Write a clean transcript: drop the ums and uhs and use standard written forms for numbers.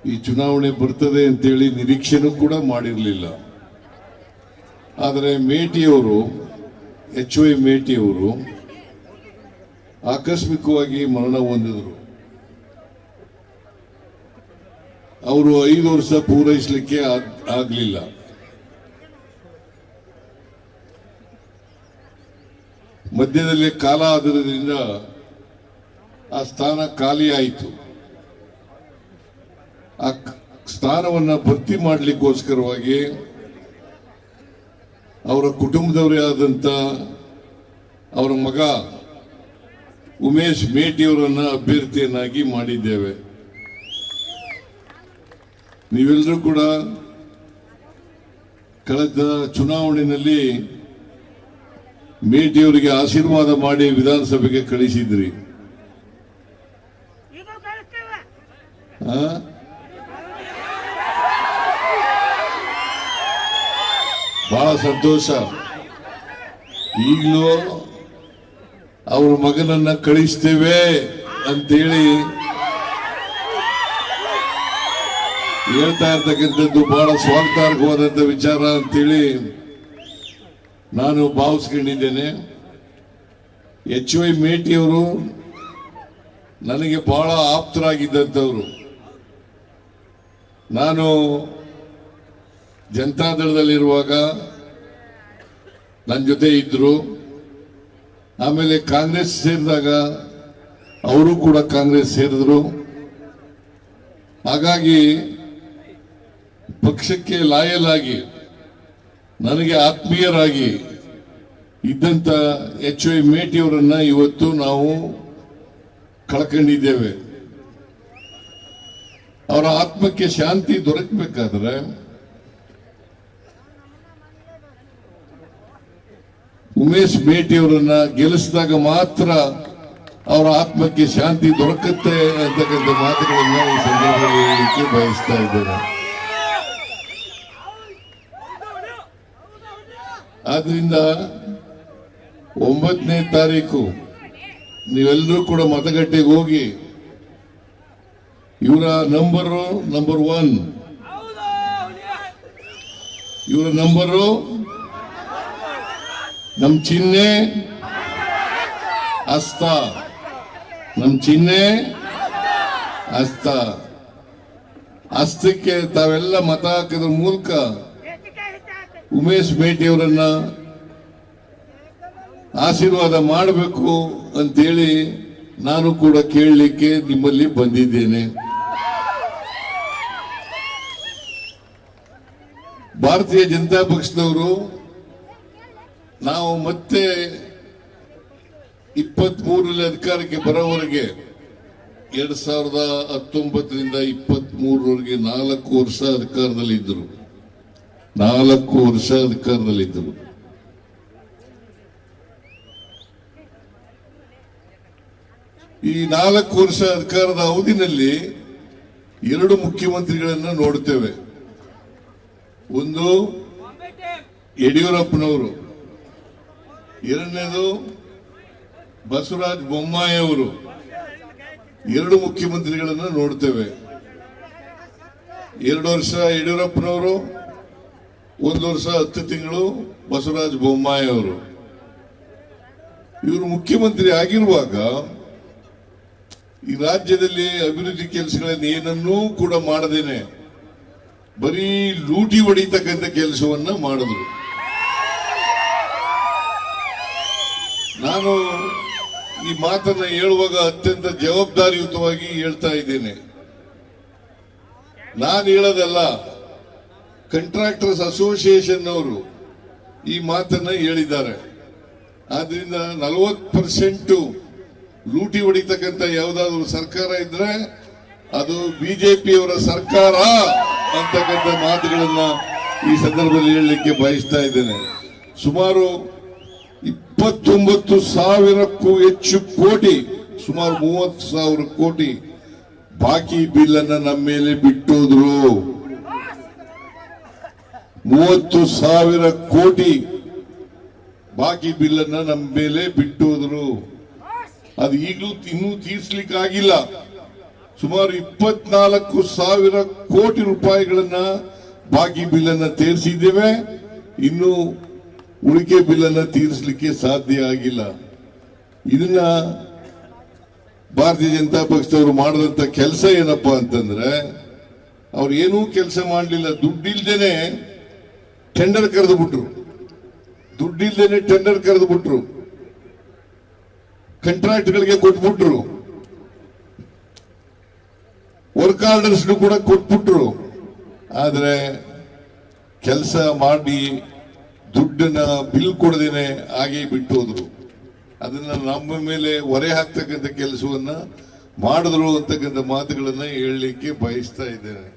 ಈ ಚುನಾವಣೆ ಬರ್ತದೆ ಅಂತೇಳಿ ನಿರೀಕ್ಷೆನೂ ಕೂಡ ಮಾಡಿರಲಿಲ್ಲ. ಆದರೆ ಮೇಟಿಯವರು, HY ಮೇಟಿಯವರು ಆಕಸ್ಮಿಕವಾಗಿ ಮರಣ ಹೊಂದಿದರು. ಅವರು 5 ವರ್ಷ ಪೂರೈಸಲಿಕ್ಕೆ ಆಗಲಿಲ್ಲ. ಮಧ್ಯದಲ್ಲಿ ಕಾಲ ಆದ್ರಿಂದ ಆ ಸ್ಥಾನ ಖಾಲಿ ಆಯಿತು. ಆ ಸ್ಥಾನವನ್ನು ಭರ್ತಿ ಮಾಡಲಿಕ್ಕೋಸ್ಕರವಾಗಿ ಅವರ ಕುಟುಂಬದವರೇ ಆದಂತ ಅವರ ಮಗ ಉಮೇಶ್ ಮೇಟಿಯವರನ್ನ ಅಭ್ಯರ್ಥಿಯನ್ನಾಗಿ ಮಾಡಿದ್ದೇವೆ. ನೀವೆಲ್ಲರೂ ಕೂಡ ಕಳೆದ ಚುನಾವಣೆಯಲ್ಲಿ ಮೇಟಿಯವರಿಗೆ ಆಶೀರ್ವಾದ ಮಾಡಿ ವಿಧಾನಸಭೆಗೆ ಕಳಿಸಿದ್ರಿ. ಬಹಳ ಸಂತೋಷ. ಈಗಲೂ ಅವ್ರ ಮಗನನ್ನ ಕಳಿಸ್ತೇವೆ ಅಂತೇಳಿ ಹೇಳ್ತಾ ಇರ್ತಕ್ಕಂಥದ್ದು ಬಹಳ ಸ್ವಾಗತಾರ್ಹವಾದಂತ ವಿಚಾರ ಅಂತೇಳಿ ನಾನು ಭಾವಿಸ್ಕೊಂಡಿದ್ದೇನೆ. HY ಮೇಟಿಯವರು ನನಗೆ ಬಹಳ ಆಪ್ತರಾಗಿದ್ದಂಥವ್ರು. ನಾನು ಜನತಾದಳದಲ್ಲಿರುವಾಗ ನನ್ನ ಜೊತೆ ಇದ್ರು. ಆಮೇಲೆ ಕಾಂಗ್ರೆಸ್ ಸೇರಿದಾಗ ಅವರು ಕೂಡ ಕಾಂಗ್ರೆಸ್ ಸೇರಿದ್ರು. ಹಾಗಾಗಿ ಪಕ್ಷಕ್ಕೆ ಲಾಯಲ್ ಆಗಿ ನನಗೆ ಆತ್ಮೀಯರಾಗಿ ಇದ್ದಂತ HY ಮೇಟಿಯವರನ್ನ ಇವತ್ತು ನಾವು ಕಳ್ಕೊಂಡಿದ್ದೇವೆ. ಅವರ ಆತ್ಮಕ್ಕೆ ಶಾಂತಿ ದೊರಕಬೇಕಾದ್ರೆ ಉಮೇಶ್ ಮೇಟಿಯವರನ್ನ ಗೆಲ್ಲಿಸಿದಾಗ ಮಾತ್ರ ಅವರ ಆತ್ಮಕ್ಕೆ ಶಾಂತಿ ದೊರಕುತ್ತೆ ಅಂತಕ್ಕಂಥ ಮಾತುಗಳನ್ನ ಈ ಸಂದರ್ಭದಲ್ಲಿ ಹೇಳಲಿಕ್ಕೆ ಬಯಸ್ತಾ ಇದ್ದೇನೆ. ಆದ್ರಿಂದ 9ನೇ ತಾರೀಕು ನೀವೆಲ್ಲರೂ ಕೂಡ ಮತಗಟ್ಟೆಗೆ ಹೋಗಿ ಇವರ ನಂಬರ್ 1, ಇವರ ನಂಬರು, ನಮ್ ಚಿಹ್ನೆ ಹಸ್ತ, ನಮ್ ಚಿಹ್ನೆ ಹಸ್ತ. ಹಸ್ತಕ್ಕೆ ತಾವೆಲ್ಲ ಮತ ಹಾಕೋದ್ರ ಮೂಲಕ ಉಮೇಶ್ ಮೇಟಿಯವರನ್ನ ಆಶೀರ್ವಾದ ಮಾಡಬೇಕು ಅಂತೇಳಿ ನಾನು ಕೂಡ ಕೇಳಲಿಕ್ಕೆ ನಿಮ್ಮಲ್ಲಿ ಬಂದಿದ್ದೇನೆ. ಭಾರತೀಯ ಜನತಾ ಪಕ್ಷದವರು ನಾವು ಮತ್ತೆ 23ರಲ್ಲಿ ಅಧಿಕಾರಕ್ಕೆ ಬರೋವರೆಗೆ 2019ರಿಂದ 23ರವರೆಗೆ 4 ವರ್ಷ ಅಧಿಕಾರದಲ್ಲಿದ್ದರು. 4 ವರ್ಷ ಅಧಿಕಾರದಲ್ಲಿದ್ದರು. ಈ 4 ವರ್ಷ ಅಧಿಕಾರದ ಅವಧಿನಲ್ಲಿ 2 ಮುಖ್ಯಮಂತ್ರಿಗಳನ್ನ ನೋಡುತ್ತೇವೆ. ಒಂದು ಯಡಿಯೂರಪ್ಪನವರು, ಎರಡನೇದು ಬಸವರಾಜ ಬೊಮ್ಮಾಯಿ ಅವರು. 2 ಮುಖ್ಯಮಂತ್ರಿಗಳನ್ನ ನೋಡ್ತೇವೆ. 2 ವರ್ಷ ಯಡಿಯೂರಪ್ಪನವರು, 1 ವರ್ಷ 10 ತಿಂಗಳು ಬಸವರಾಜ ಬೊಮ್ಮಾಯಿ ಅವರು. ಇವರು ಮುಖ್ಯಮಂತ್ರಿ ಆಗಿರುವಾಗ ಈ ರಾಜ್ಯದಲ್ಲಿ ಅಭಿವೃದ್ಧಿ ಕೆಲಸಗಳನ್ನು ಏನನ್ನೂ ಕೂಡ ಮಾಡದೇನೆ ಬರೀ ಲೂಟಿ ಹೊಡಿತಕ್ಕಂಥ ಕೆಲಸವನ್ನ ಮಾಡಿದ್ರು. ನಾನು ಈ ಮಾತನ್ನ ಹೇಳುವಾಗ ಅತ್ಯಂತ ಜವಾಬ್ದಾರಿಯುತವಾಗಿ ಹೇಳ್ತಾ ಇದ್ದೇನೆ. ನಾನು ಹೇಳೋದಲ್ಲ, ಕಾಂಟ್ರಾಕ್ಟರ್ಸ್ ಅಸೋಸಿಯೇಷನ್ ಅವರು ಈ ಮಾತನ್ನ ಹೇಳಿದ್ದಾರೆ. ಆದ್ರಿಂದ 40% ಲೂಟಿ ಹೊಡಿತಕ್ಕಂಥ ಯಾವುದಾದ್ರೂ ಸರ್ಕಾರ ಇದ್ರೆ ಅದು ಬಿಜೆಪಿಯವರ ಸರ್ಕಾರ ಅಂತಕ್ಕಂಥ ಮಾತುಗಳನ್ನ ಈ ಸಂದರ್ಭದಲ್ಲಿ ಹೇಳಲಿಕ್ಕೆ ಬಯಸ್ತಾ ಇದ್ದೇನೆ. ಸುಮಾರು 29,000ಕ್ಕೂ ಹೆಚ್ಚು ಕೋಟಿ, ಸುಮಾರು 30,000 ಕೋಟಿ ಬಾಕಿ ಬಿಲ್ ಅನ್ನ ನಮ್ಮ ಮೇಲೆ ಬಿಟ್ಟೋದ್ರು. 30,000 ಕೋಟಿ ಬಾಕಿ ಬಿಲ್ ಅನ್ನ ನಮ್ಮ ಮೇಲೆ ಬಿಟ್ಟೋದ್ರು. ಅದು ಈಗಲೂ ಇನ್ನೂ ತೀರ್ಸ್ಲಿಕ್ಕಾಗಿಲ್ಲ. ಸುಮಾರು 24,000 ಕೋಟಿ ರೂಪಾಯಿಗಳನ್ನ ಬಾಕಿ ಬಿಲ್ ಅನ್ನ ತೀರಿಸಿದ್ದೇವೆ. ಇನ್ನು ಉಳಿಕೆ ಬಿಲ್ ಅನ್ನ ತೀರಿಸಲಿಕ್ಕೆ ಸಾಧ್ಯ ಆಗಿಲ್ಲ. ಇದನ್ನ ಭಾರತೀಯ ಜನತಾ ಪಕ್ಷದವರು ಮಾಡಿದಂತ ಕೆಲಸ ಏನಪ್ಪಾ ಅಂತಂದ್ರೆ, ಅವ್ರು ಏನೂ ಕೆಲಸ ಮಾಡಲಿಲ್ಲ. ದುಡ್ಡಿಲ್ದೇನೆ ಟೆಂಡರ್ ಕರೆದು ಬಿಟ್ರು. ದುಡ್ಡಿಲ್ದೇನೆ ಟೆಂಡರ್ ಕರೆದು ಬಿಟ್ರು, ಕಾಂಟ್ರಾಕ್ಟ್ಗಳಿಗೆ ಕೊಟ್ಬಿಟ್ರು, ವರ್ಕ್ ಆರ್ಡರ್ಸ್ ಕೂಡ ಕೊಟ್ಬಿಟ್ರು. ಆದ್ರೆ ಕೆಲಸ ಮಾಡಿ ದುಡ್ಡನ್ನ ಬಿಲ್ ಕೊಡದೇನೆ ಹಾಗೆ ಬಿಟ್ಟು ಹೋದ್ರು. ಅದನ್ನ ನಮ್ಮ ಮೇಲೆ ಹೊರೆ ಹಾಕ್ತಕ್ಕಂಥ ಕೆಲಸವನ್ನ ಮಾಡಿದ್ರು ಅಂತಕ್ಕಂಥ ಮಾತುಗಳನ್ನ ಹೇಳಲಿಕ್ಕೆ ಬಯಸ್ತಾ ಇದ್ದೇನೆ.